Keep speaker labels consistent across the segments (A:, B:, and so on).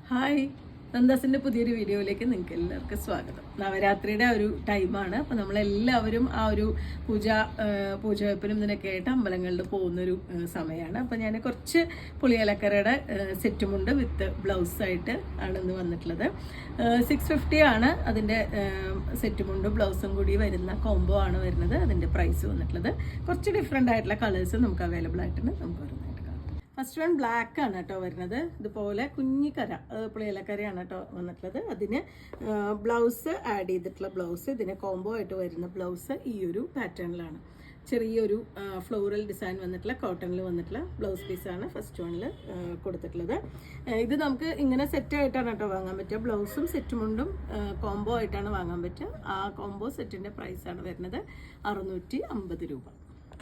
A: Hi, നന്ദാസിൻ്റെ പുതിയൊരു വീഡിയോയിലേക്ക് നിങ്ങൾക്ക് എല്ലാവർക്കും സ്വാഗതം. നവരാത്രിയുടെ ഒരു ടൈമാണ്. അപ്പോൾ നമ്മളെല്ലാവരും ആ ഒരു പൂജവെപ്പിനും ഇതിനൊക്കെ ആയിട്ട് അമ്പലങ്ങളിൽ പോകുന്നൊരു സമയമാണ്. അപ്പോൾ ഞാൻ കുറച്ച് പുളിയലക്കരയുടെ സെറ്റുമുണ്ട് വിത്ത് ബ്ലൗസായിട്ട് ആണ് ഇന്ന് വന്നിട്ടുള്ളത്. 650 ആണ് അതിൻ്റെ സെറ്റുമുണ്ട് ബ്ലൗസും കൂടി വരുന്ന കോംബോ ആണ് വരുന്നത്. അതിൻ്റെ പ്രൈസ് വന്നിട്ടുള്ളത് കുറച്ച് ഡിഫറെൻ്റ് ആയിട്ടുള്ള കളേഴ്സ് നമുക്ക് അവൈലബിൾ ആയിട്ടുണ്ട്. നമുക്ക് വരുന്നത് ഫസ്റ്റ് വൺ ബ്ലാക്ക് ആണ് കേട്ടോ വരുന്നത്. ഇതുപോലെ കുഞ്ഞിക്കര പുളിയിലക്കരയാണ് കേട്ടോ വന്നിട്ടുള്ളത്. അതിന് ബ്ലൗസ് ആഡ് ചെയ്തിട്ടുള്ള ബ്ലൗസ്, ഇതിന് കോംബോ ആയിട്ട് വരുന്ന ബ്ലൗസ് ഈ ഒരു പാറ്റേണിലാണ്. ചെറിയൊരു ഫ്ലോറൽ ഡിസൈൻ വന്നിട്ടുള്ള കോട്ടണിൽ വന്നിട്ടുള്ള ബ്ലൗസ് പീസാണ് ഫസ്റ്റ് വണ്ണിൽ കൊടുത്തിട്ടുള്ളത്. ഇത് നമുക്ക് ഇങ്ങനെ സെറ്റ് ആയിട്ടാണ് കേട്ടോ വാങ്ങാൻ പറ്റുക. ബ്ലൗസും സെറ്റുമുണ്ടും കോംബോ ആയിട്ടാണ് വാങ്ങാൻ പറ്റുക. ആ കോംബോ സെറ്റിൻ്റെ പ്രൈസാണ് വരുന്നത് 650 രൂപ.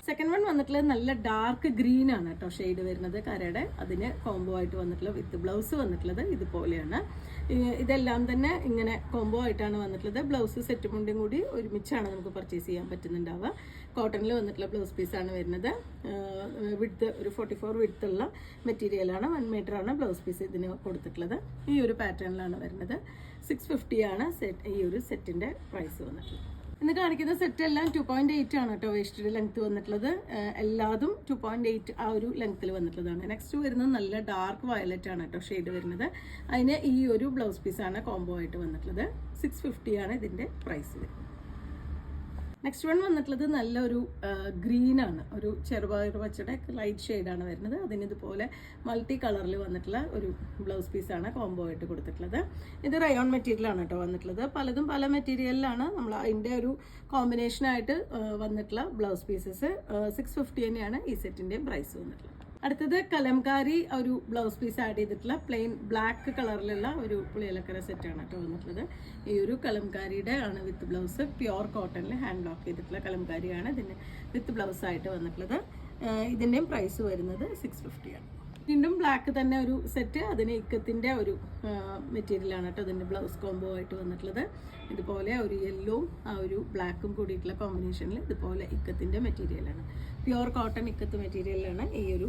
A: സെക്കൻഡ് വൺ വന്നിട്ടുള്ളത് നല്ല ഡാർക്ക് ഗ്രീൻ ആണ് കേട്ടോ ഷെയ്ഡ് വരുന്നത് കരയുടെ. അതിന് കോംബോ ആയിട്ട് വന്നിട്ടുള്ള വിത്ത് ബ്ലൗസ് വന്നിട്ടുള്ളത് ഇതുപോലെയാണ്. ഇതെല്ലാം തന്നെ ഇങ്ങനെ കോംബോ ആയിട്ടാണ് വന്നിട്ടുള്ളത്. ബ്ലൗസ് സെറ്റ് മുണ്ടും കൂടി ഒരുമിച്ചാണ് നമുക്ക് പർച്ചേസ് ചെയ്യാൻ പറ്റുന്നുണ്ടാവുക. കോട്ടണിൽ വന്നിട്ടുള്ള ബ്ലൗസ് പീസാണ് വരുന്നത്. വിഡ്ത്ത് ഒരു 44 വിഡ്ത്തുള്ള മെറ്റീരിയലാണ്. 1 മീറ്റർ ആണ് ബ്ലൗസ് പീസ് ഇതിന് കൊടുത്തിട്ടുള്ളത്. ഈ ഒരു പാറ്റേണിലാണ് വരുന്നത്. 650 ആണ് ഈ ഒരു സെറ്റിൻ്റെ പ്രൈസ് വന്നിട്ടുള്ളത്. ഇന്ന് കാണിക്കുന്ന സെറ്റ് എല്ലാം 2.8 ആണ് കേട്ടോ വേസ്റ്റഡ് ലെങ്ത് വന്നിട്ടുള്ളത്. എല്ലാതും 2.8 ആ ഒരു ലെങ്ത്തിൽ വന്നിട്ടുള്ളതാണ്. നെക്സ്റ്റ് വരുന്നത് നല്ല ഡാർക്ക് വയലറ്റ് ആണ് കേട്ടോ ഷെയ്ഡ് വരുന്നത്. അതിന് ഈ ഒരു ബ്ലൗസ് പീസാണ് കോംബോ ആയിട്ട് വന്നിട്ടുള്ളത്. 650 ആണ് ഇതിൻ്റെ പ്രൈസ് വരുന്നത്. നെക്സ്റ്റ് വൺ വന്നിട്ടുള്ളത് നല്ലൊരു ഗ്രീൻ ആണ്. ഒരു ചെറുപയർ പച്ചയുടെ ലൈറ്റ് ഷെയ്ഡാണ് വരുന്നത്. അതിന് ഇതുപോലെ മൾട്ടി കളറിൽ വന്നിട്ടുള്ള ഒരു ബ്ലൗസ് പീസാണ് കോംബോ ആയിട്ട് കൊടുത്തിട്ടുള്ളത്. ഇത് റയോൺ മെറ്റീരിയലാണ് കേട്ടോ വന്നിട്ടുള്ളത്. പലതും പല മെറ്റീരിയലിലാണ് നമ്മൾ അതിൻ്റെ ഒരു കോമ്പിനേഷനായിട്ട് വന്നിട്ടുള്ള ബ്ലൗസ് പീസസ്. 650 തന്നെയാണ് ഈ സെറ്റിൻ്റെയും പ്രൈസ് വന്നിട്ടുള്ളത്. അടുത്തത് കലംകാരി ഒരു ബ്ലൗസ് പീസ് ആഡ് ചെയ്തിട്ടുള്ള പ്ലെയിൻ ബ്ലാക്ക് കളറിലുള്ള ഒരു പുളിയിലക്കര സെറ്റാണ് കേട്ടോ വന്നിട്ടുള്ളത്. ഈ ഒരു കലംകാരിയുടെ ആണ് വിത്ത് ബ്ലൗസ്. പ്യുവർ കോട്ടണിൽ ഹാൻഡ് ലോക്ക് ചെയ്തിട്ടുള്ള കലംകാരിയാണ് ഇതിന് വിത്ത് ബ്ലൗസ് ആയിട്ട് വന്നിട്ടുള്ളത്. ഇതിൻ്റെയും പ്രൈസ് വരുന്നത് 650 ആണ്. വീണ്ടും ബ്ലാക്ക് തന്നെ ഒരു സെറ്റ്. അതിന് ഇക്കത്തിൻ്റെ ഒരു മെറ്റീരിയലാണ് കേട്ടോ ഇതിൻ്റെ ബ്ലൗസ് കോംബോ ആയിട്ട് വന്നിട്ടുള്ളത്. ഇതുപോലെ ഒരു യെല്ലോവും ആ ഒരു ബ്ലാക്കും കൂടിയിട്ടുള്ള കോമ്പിനേഷനിൽ ഇതുപോലെ ഇക്കത്തിൻ്റെ മെറ്റീരിയലാണ്. പ്യുവർ കോട്ടൺ ഇക്കത്ത് മെറ്റീരിയലാണ് ഈ ഒരു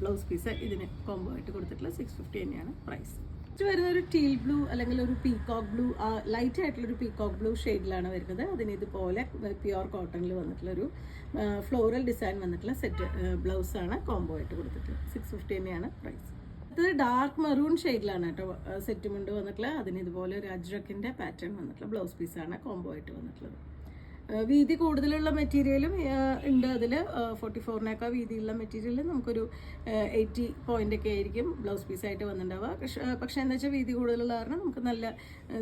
A: ബ്ലൗസ് പീസ് ഇതിന് കോംബോ ആയിട്ട് കൊടുത്തിട്ടുള്ളത്. 650 തന്നെയാണ് പ്രൈസ്. നെക്സ്റ്റ് വരുന്ന ഒരു ടീൽ ബ്ലൂ അല്ലെങ്കിൽ ഒരു പീകോക്ക് ബ്ലൂ, ലൈറ്റ് ആയിട്ടുള്ളൊരു പീകോക്ക് ബ്ലൂ ഷെയ്ഡിലാണ് വരുന്നത്. അതിന് ഇതുപോലെ പ്യുവർ കോട്ടണിൽ വന്നിട്ടുള്ളൊരു ഫ്ലോറൽ ഡിസൈൻ വന്നിട്ടുള്ള സെറ്റ് ബ്ലൗസാണ് കോംബോ ആയിട്ട് കൊടുത്തിട്ടുള്ളത്. 650 തന്നെയാണ് പ്രൈസ്. ഇത് ഡാർക്ക് മെറൂൺ ഷെയ്ഡിലാണ് കേട്ടോ സെറ്റ് മുണ്ട് വന്നിട്ടുള്ളത്. അതിന് ഇതുപോലെ ഒരു അജ്രക്കിൻ്റെ പാറ്റേൺ വന്നിട്ടുള്ള ബ്ലൗസ് പീസാണ് കോംബോ ആയിട്ട് വന്നിട്ടുള്ളത്. വീതി കൂടുതലുള്ള മെറ്റീരിയലും ഉണ്ട്. അതിൽ 44-നേക്കാൾ വീതിയുള്ള മെറ്റീരിയൽ നമുക്കൊരു 80 പോയിൻ്റൊക്കെ ആയിരിക്കും ബ്ലൗസ് പീസായിട്ട് വന്നിട്ടുണ്ടാവുക. പക്ഷേ എന്താ വെച്ചാൽ വീതി കൂടുതലുള്ള കാരണം നമുക്ക് നല്ല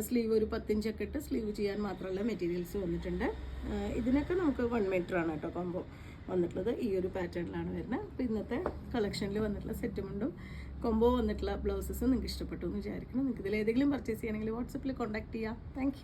A: സ്ലീവ് ഒരു 10 ഇഞ്ചൊക്കെ ഇട്ട് സ്ലീവ് ചെയ്യാൻ മാത്രമുള്ള മെറ്റീരിയൽസ് വന്നിട്ടുണ്ട്. ഇതിനൊക്കെ നമുക്ക് 1 മീറ്റർ ആണ് കേട്ടോ കോംബോ വന്നിട്ടുള്ളത്. ഈ ഒരു പാറ്റേണിലാണ് വരുന്നത്. അപ്പോൾ ഇന്നത്തെ കളക്ഷനിൽ വന്നിട്ടുള്ള സെറ്റുമുണ്ടും കോംബോ വന്നിട്ടുള്ള ബ്ലൗസസ് നിങ്ങൾക്ക് ഇഷ്ടപ്പെട്ടു എന്ന് വിചാരിക്കണം. നിങ്ങൾക്ക് ഇതിൽ ഏതെങ്കിലും പർച്ചേസ് ചെയ്യണമെങ്കിൽ വാട്സപ്പിൽ കോൺടാക്ട് ചെയ്യാം. താങ്ക്